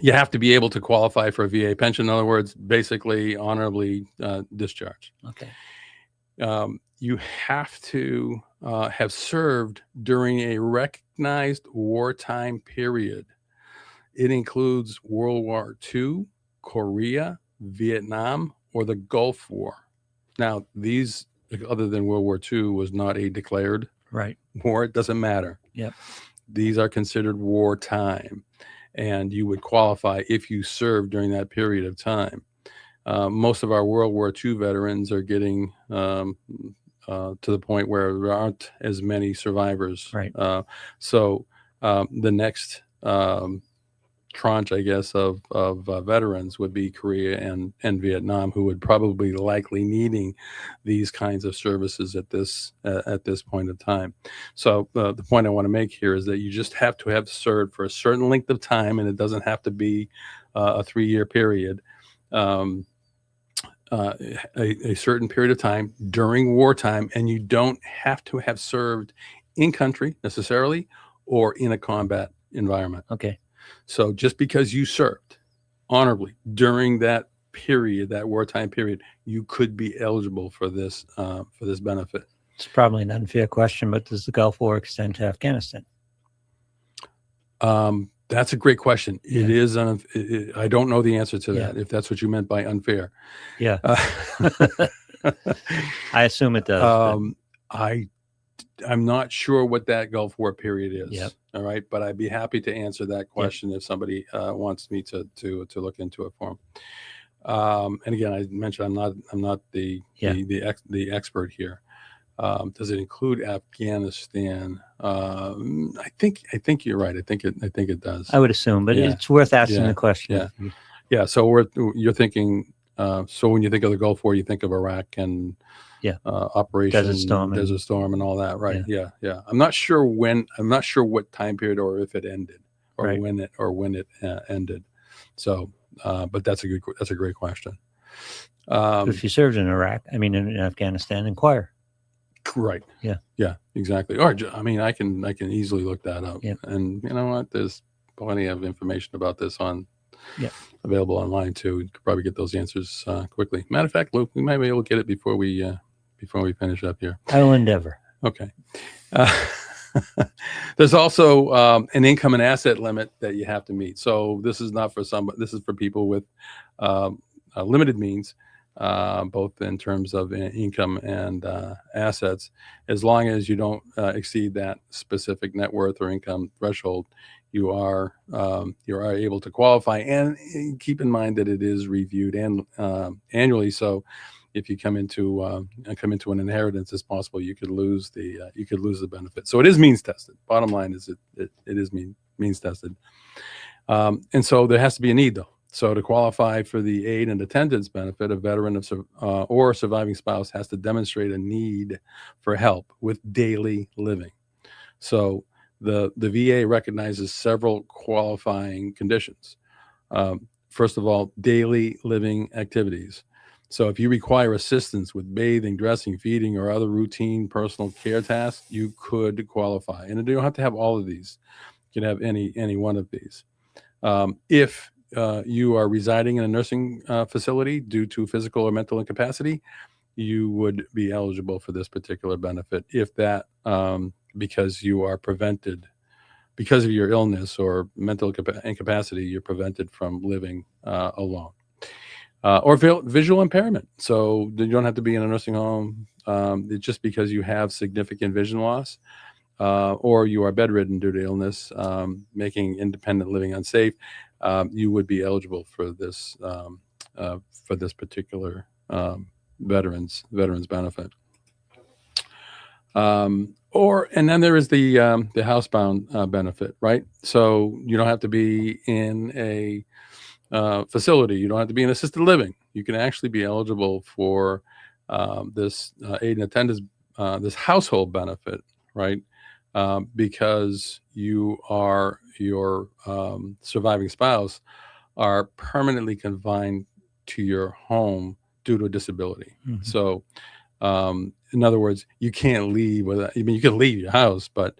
A: you have to be able to qualify for a VA pension. In other words, basically honorably discharged.
E: Okay.
A: You have to have served during a recognized wartime period. It includes World War II, Korea, Vietnam, or the Gulf War. Now, these, other than World War II, was not a declared
E: Right.
A: war. It doesn't matter.
E: Yep.
A: These are considered wartime, and you would qualify if you served during that period of time. Most of our World War II veterans are getting to the point where there aren't as many survivors.
E: Right.
A: So the next tranche, I guess, of veterans would be Korea and Vietnam, who would probably likely needing these kinds of services at this point of time. So the point I want to make here is that you just have to have served for a certain length of time, and it doesn't have to be a 3-year period. A certain period of time during wartime, and you don't have to have served in country necessarily or in a combat environment.
E: Okay.
A: So just because you served honorably during that period, that wartime period, you could be eligible for this benefit.
E: It's probably an unfair question, but does the Gulf War extend to Afghanistan?
A: That's a great question.
E: Yeah.
A: It is. I don't know the answer to
E: Yeah.
A: that, if that's what you meant by unfair.
E: Yeah. I assume it does. but-
A: I'm not sure what that Gulf War period is.
E: Yep.
A: All right, but I'd be happy to answer that question if somebody wants me to look into it for them. And again, I mentioned I'm not the expert here. Does it include Afghanistan? I think you're right. I think it does.
E: I would assume, but
A: Yeah.
E: it's worth asking
A: Yeah.
E: the question.
A: Yeah. Yeah. So you're thinking. So when you think of the Gulf War, you think of Iraq and Operation
E: Desert Storm
A: and all that, right? Yeah. I'm not sure what time period or if it ended or
E: Right.
A: when it ended. So, but that's a great question.
E: If you served in Iraq, in Afghanistan, inquire.
A: Right. Yeah, exactly. Or I can easily look that up.
E: Yeah.
A: And you know what? There's plenty of information about this
E: Yeah.
A: available online too. You could probably get those answers quickly. Matter of fact, Luke, we might be able to get it before we finish up here.
E: I will endeavor.
A: Okay. Uh, there's also an income and asset limit that you have to meet. So this is not for somebody. This is for people with limited means, both in terms of income and assets. As long as you don't exceed that specific net worth or income threshold, you are able to qualify. And keep in mind that it is reviewed annually. So if you come into an inheritance, it's possible you could lose the benefit. So it is means tested. Bottom line is it is means tested. And so there has to be a need, though. So to qualify for the aid and attendance benefit, a veteran or surviving spouse has to demonstrate a need for help with daily living. So the VA recognizes several qualifying conditions. First of all, daily living activities. So if you require assistance with bathing, dressing, feeding, or other routine personal care tasks, you could qualify. And you don't have to have all of these. You can have any one of these. If you are residing in a nursing facility due to physical or mental incapacity, you would be eligible for this particular benefit. If that, because you are prevented, because of your illness or mental incapacity, you're prevented from living alone. Or visual impairment. So you don't have to be in a nursing home. It's just because you have significant vision loss, or you are bedridden due to illness, making independent living unsafe. You would be eligible for this particular veterans benefit. And then there is the housebound benefit, right? So you don't have to be in a facility. You don't have to be in assisted living. You can actually be eligible for this aid and attendance, this household benefit, right? Because your surviving spouse are permanently confined to your home due to a disability. Mm-hmm. So, in other words, you can't leave without. I mean, you can leave your house, but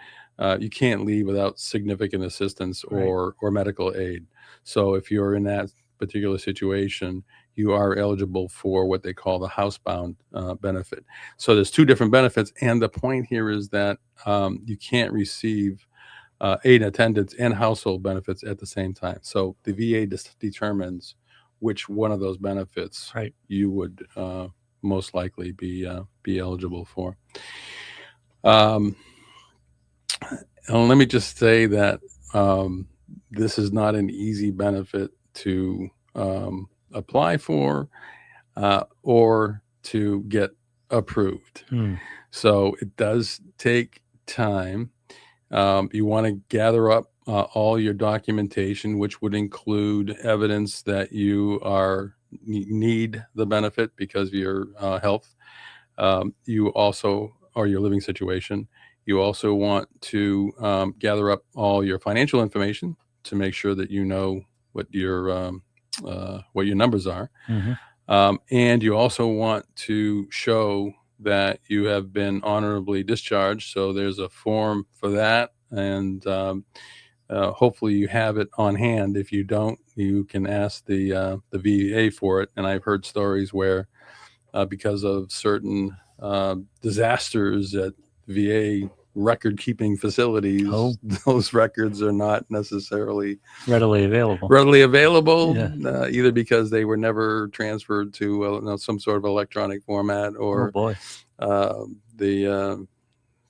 A: you can't leave without significant assistance or medical aid. So if you're in that particular situation, you are eligible for what they call the housebound benefit. So there's two different benefits. And the point here is that you can't receive aid and attendance and household benefits at the same time. So the VA determines which one of those benefits you would most likely be eligible for. And let me just say that this is not an easy benefit to apply for or to get approved. So it does take time. You want to gather up all your documentation, which would include evidence that you need the benefit because of your health. You also, or your living situation. You also want to gather up all your financial information to make sure that you know what your numbers are. Mm-hmm. And you also want to show that you have been honorably discharged. So there's a form for that. And hopefully you have it on hand. If you don't, you can ask the VA for it. And I've heard stories where because of certain disasters at VA record-keeping facilities, those records are not necessarily
E: readily available.
A: Yeah. Either because they were never transferred to some sort of electronic format, or the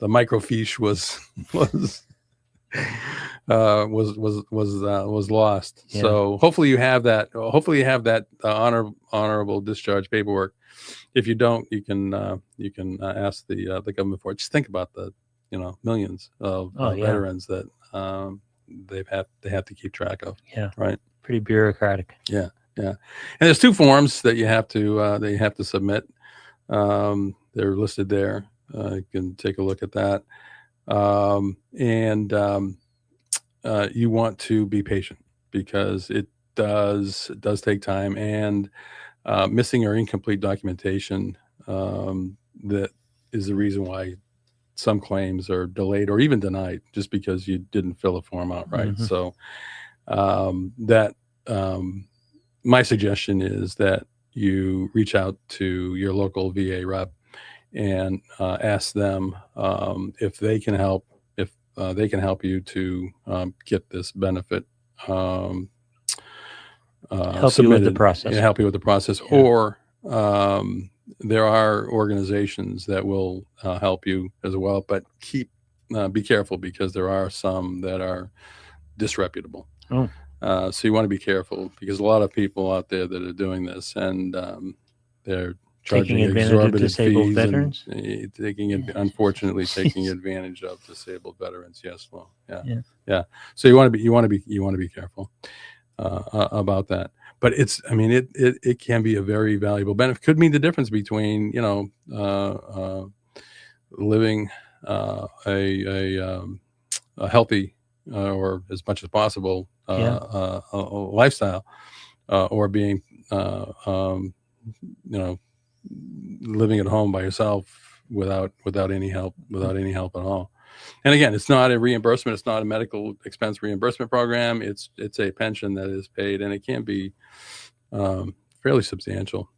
A: microfiche was lost. Yeah. So hopefully you have that. Hopefully you have that honorable discharge paperwork. If you don't, you can ask the government for it. Just think about the millions of veterans that they have to keep track of. Yeah, right.
E: Pretty bureaucratic.
A: Yeah. And there's two forms that you have to submit. They're listed there. You can take a look at that. You want to be patient because it does take time, and missing or incomplete documentation that is the reason why some claims are delayed or even denied just because you didn't fill a form out right. Mm-hmm. So my suggestion is that you reach out to your local VA rep and ask them if they can help. If they can help you to get this benefit
E: Help you with the
A: submitted.
E: process.
A: Yeah, help you with the process,
E: Yeah.
A: or there are organizations that will help you as well. But be careful, because there are some that are disreputable.
E: Oh.
A: So you want to be careful, because a lot of people out there that are doing this, and they're charging
E: Taking advantage of
A: exorbitant
E: disabled
A: fees
E: veterans?
A: and unfortunately taking advantage of disabled veterans. Yes, well,
E: Yeah.
A: yeah. So you want to be careful about that. But it can be a very valuable benefit. Could mean the difference between living a healthy or as much as possible a lifestyle, or being living at home by yourself without any help at all. And again, it's not a reimbursement. It's not a medical expense reimbursement program. It's a pension that is paid, and it can be fairly substantial.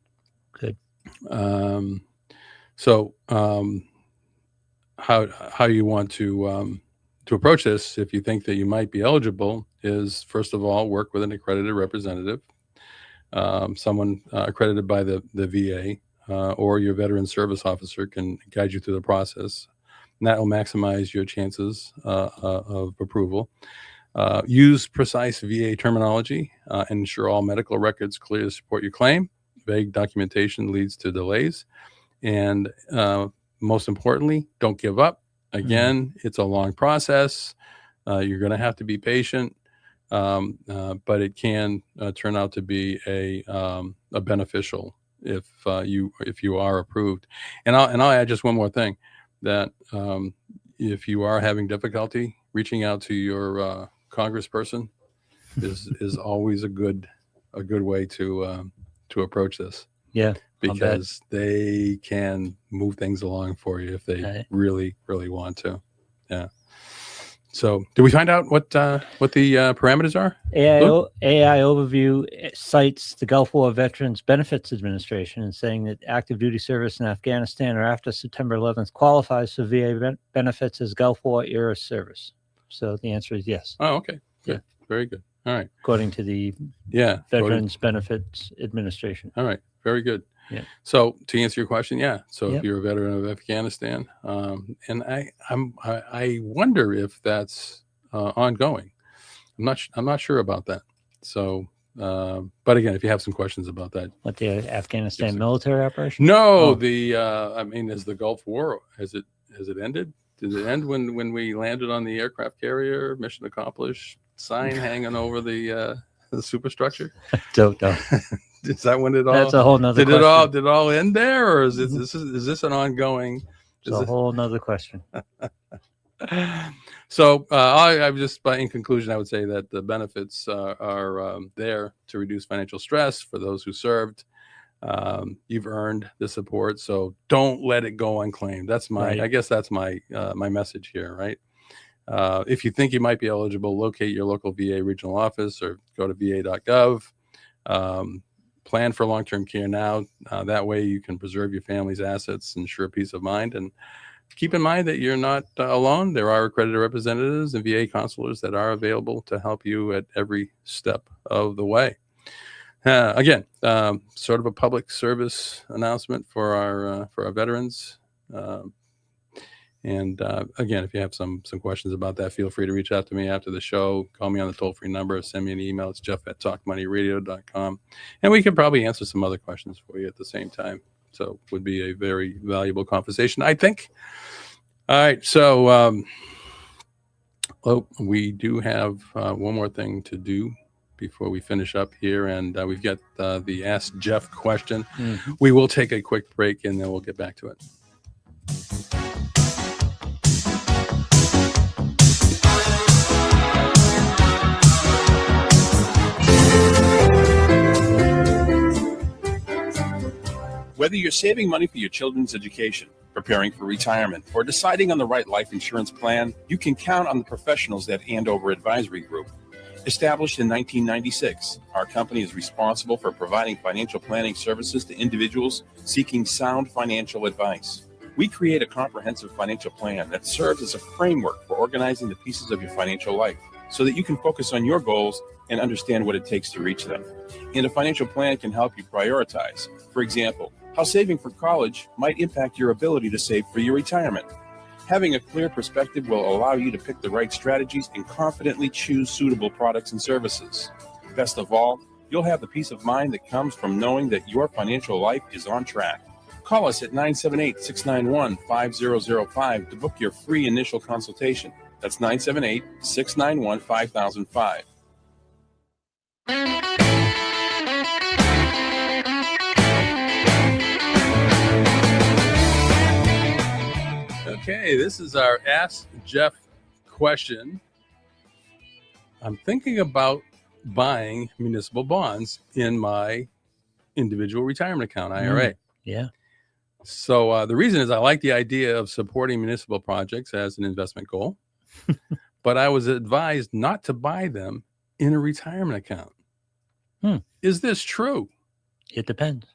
E: Good.
A: So how you want to approach this, if you think that you might be eligible, is first of all work with an accredited representative, someone accredited by the VA, or your veteran service officer can guide you through the process. And that will maximize your chances of approval. Use precise VA terminology and ensure all medical records clear to support your claim. Vague documentation leads to delays. And most importantly, don't give up. Again, it's a long process. You're going to have to be patient, but it can turn out to be a beneficial if you are approved. And I'll add just one more thing, that if you are having difficulty, reaching out to your congressperson is always a good way to approach this.
E: Yeah.
A: Because they can move things along for you if they really, really want to. Yeah. So, did we find out what the parameters are?
E: AI Overview cites the Gulf War Veterans Benefits Administration and saying that active duty service in Afghanistan or after September 11th qualifies for VA benefits as Gulf War era service. So the answer is yes.
A: Oh, okay. Good.
E: Yeah.
A: Very good. All right.
E: According to the Veterans Benefits Administration.
A: All right. Very good.
E: Yeah.
A: So to answer your question, yeah. So
E: Yep.
A: if you're a veteran of Afghanistan, and I wonder if that's ongoing. I'm not sure about that. So, but again, if you have some questions about that,
E: What, the Afghanistan military operation?
A: no, is the Gulf War, has it ended? Did it end when we landed on the aircraft carrier? Mission accomplished sign hanging over the superstructure?
E: Don't know.
A: Is that when it all?
E: That's a whole nother
A: Did
E: question.
A: it all end there, or is this an ongoing?
E: It's a whole nother question.
A: So I just, in conclusion, I would say that the benefits are there to reduce financial stress for those who served. You've earned the support, so don't let it go unclaimed. That's
E: Right.
A: I guess that's my message here, right? If you think you might be eligible, locate your local VA regional office or go to va.gov. Plan for long-term care now. That way you can preserve your family's assets, ensure peace of mind, and keep in mind that you're not alone. There are accredited representatives and VA counselors that are available to help you at every step of the way. Again, sort of a public service announcement for our veterans. And again, if you have some questions about that, feel free to reach out to me after the show. Call me on the toll-free number. Send me an email. It's jeff@talkmoneyradio.com. And we can probably answer some other questions for you at the same time. So it would be a very valuable conversation, I think. All right. So we do have one more thing to do before we finish up here. And we've got the Ask Jeff question.
E: Mm-hmm.
A: We will take a quick break and then we'll get back to it.
F: Whether you're saving money for your children's education, preparing for retirement, or deciding on the right life insurance plan, you can count on the professionals at Andover Advisory Group. Established in 1996, our company is responsible for providing financial planning services to individuals seeking sound financial advice. We create a comprehensive financial plan that serves as a framework for organizing the pieces of your financial life so that you can focus on your goals and understand what it takes to reach them. And a financial plan can help you prioritize. For example, how saving for college might impact your ability to save for your retirement. Having a clear perspective will allow you to pick the right strategies and confidently choose suitable products and services. Best of all, you'll have the peace of mind that comes from knowing that your financial life is on track. Call us at 978-691-5005 to book your free initial consultation. That's 978-691-5005.
A: Okay, this is our Ask Jeff question. I'm thinking about buying municipal bonds in my individual retirement account, IRA.
E: Yeah.
A: So the reason is I like the idea of supporting municipal projects as an investment goal, but I was advised not to buy them in a retirement account. Is this true?
E: It depends.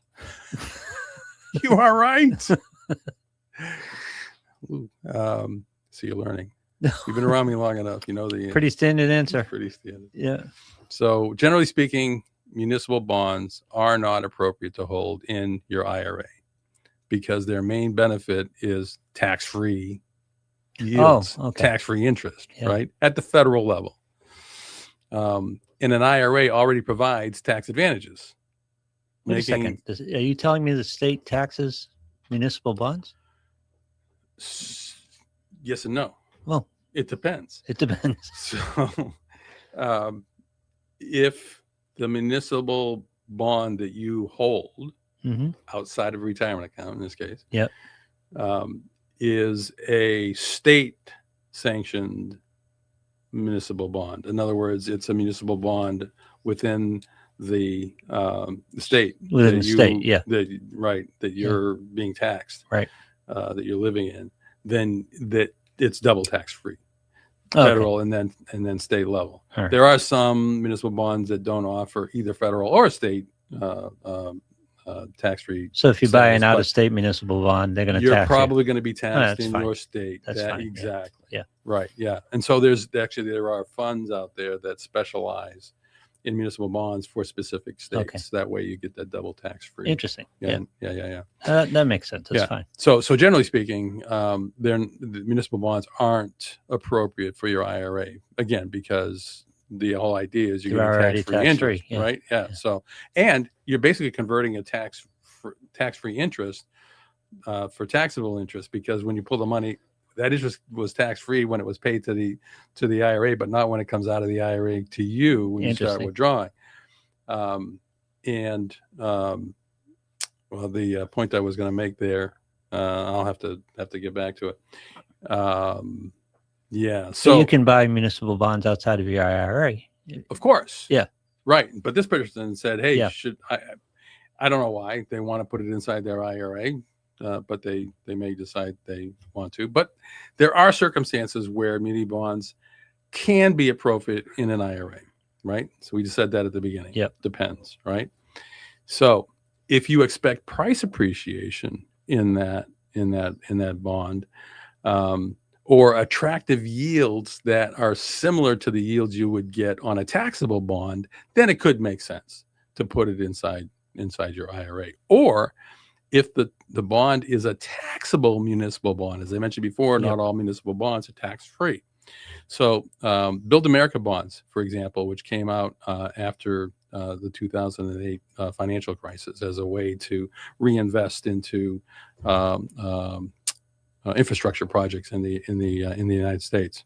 A: You are right. So you're learning. You've been around me long enough. You know the
E: Pretty standard answer.
A: Pretty standard.
E: Yeah.
A: So generally speaking, municipal bonds are not appropriate to hold in your IRA because their main benefit is tax-free yields, tax-free interest, right? At the federal level. And an IRA already provides tax advantages.
E: Wait a second. Are you telling me the state taxes municipal bonds?
A: Yes and no.
E: Well,
A: it depends.
E: It depends.
A: So if the municipal bond that you hold outside of a retirement account, in this case, is a state sanctioned municipal bond. In other words, it's a municipal bond within the state.
E: Within the state,
A: that you're being taxed,
E: right?
A: That you're living in, then that it's double tax free, federal and then state level.
E: Right.
A: There are some municipal bonds that don't offer either federal or state tax free.
E: So if you buy an out of state municipal bond, they're going to tax you.
A: You're probably going to be taxed in
E: fine.
A: your state.
E: That's fine.
A: Exactly.
E: Yeah.
A: Right. Yeah. And so there are funds out there that specialize in municipal bonds for specific states.
E: Okay.
A: That way you get that double tax free.
E: Interesting.
A: Yeah.
E: That makes sense. That's fine.
A: So generally speaking, the municipal bonds aren't appropriate for your IRA, again, because the whole idea is you're getting tax-free interest, right? Yeah. So, and you're basically converting a tax-free interest for taxable interest, because when you pull the money, that interest was tax-free when it was paid to the IRA, but not when it comes out of the IRA to you when you start withdrawing. Well, the point I was going to make there, I'll have to get back to it. So
E: you can buy municipal bonds outside of your IRA.
A: Of course.
E: Yeah.
A: Right. But this person said, hey, I don't know why they want to put it inside their IRA, but they may decide they want to. But there are circumstances where muni bonds can be appropriate in an IRA, right? So we just said that at the beginning.
E: Yep.
A: Depends, right? So if you expect price appreciation in that bond, or attractive yields that are similar to the yields you would get on a taxable bond, then it could make sense to put it inside your IRA. Or if the bond is a taxable municipal bond, as I mentioned before, not all municipal bonds are tax-free. So Build America bonds, for example, which came out after the 2008 financial crisis as a way to reinvest into infrastructure projects in the United States.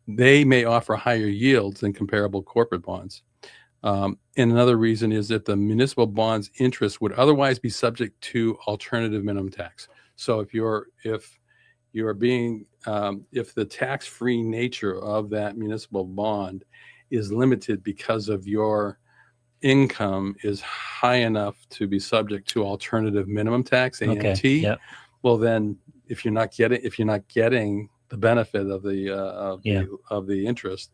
A: They may offer higher yields than comparable corporate bonds. And another reason is that the municipal bonds interest would otherwise be subject to alternative minimum tax. So if the tax-free nature of that municipal bond is limited because of your income is high enough to be subject to alternative minimum tax, AMT, well then if you're not getting the benefit of the interest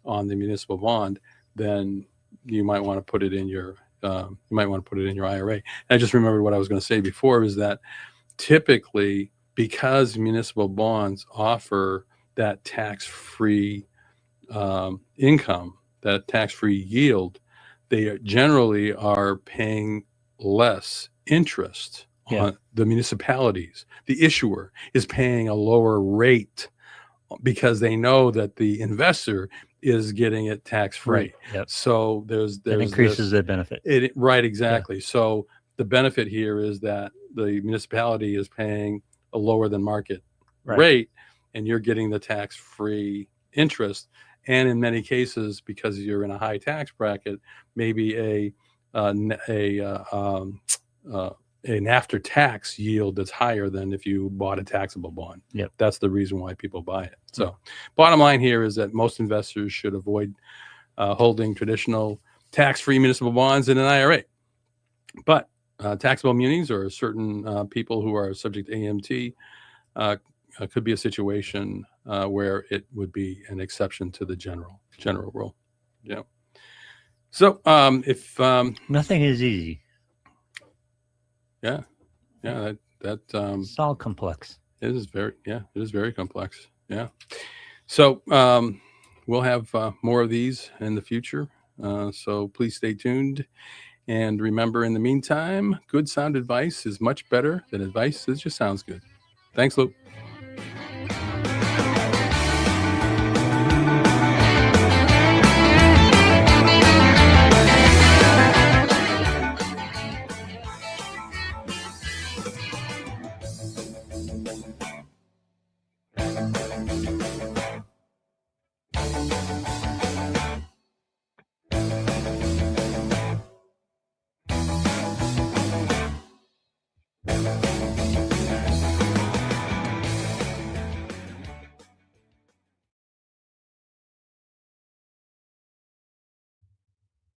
A: on the municipal bond, then you might want to put it in your IRA. And I just remembered what I was going to say before, is that typically, because municipal bonds offer that tax-free income, that tax-free yield, they generally are paying less interest on the municipalities. The issuer is paying a lower rate because they know that the investor is getting it tax-free.
E: Right. Yep.
A: So there's
E: It increases their benefit.
A: right, exactly. So the benefit here is that the municipality is paying a lower than market rate, and you're getting the tax-free interest. And in many cases, because you're in a high tax bracket, maybe an after-tax yield that's higher than if you bought a taxable bond.
E: Yep.
A: That's the reason why people buy it. So bottom line here is that most investors should avoid holding traditional tax-free municipal bonds in an IRA. But taxable munis or certain people who are subject to AMT could be a situation where it would be an exception to the general rule. Yeah. So if
E: Nothing is easy.
A: that
E: It's all complex.
A: it is very complex. Yeah. So we'll have more of these in the future. So please stay tuned. And remember, in the meantime, good sound advice is much better than advice that just sounds good. Thanks, Lou.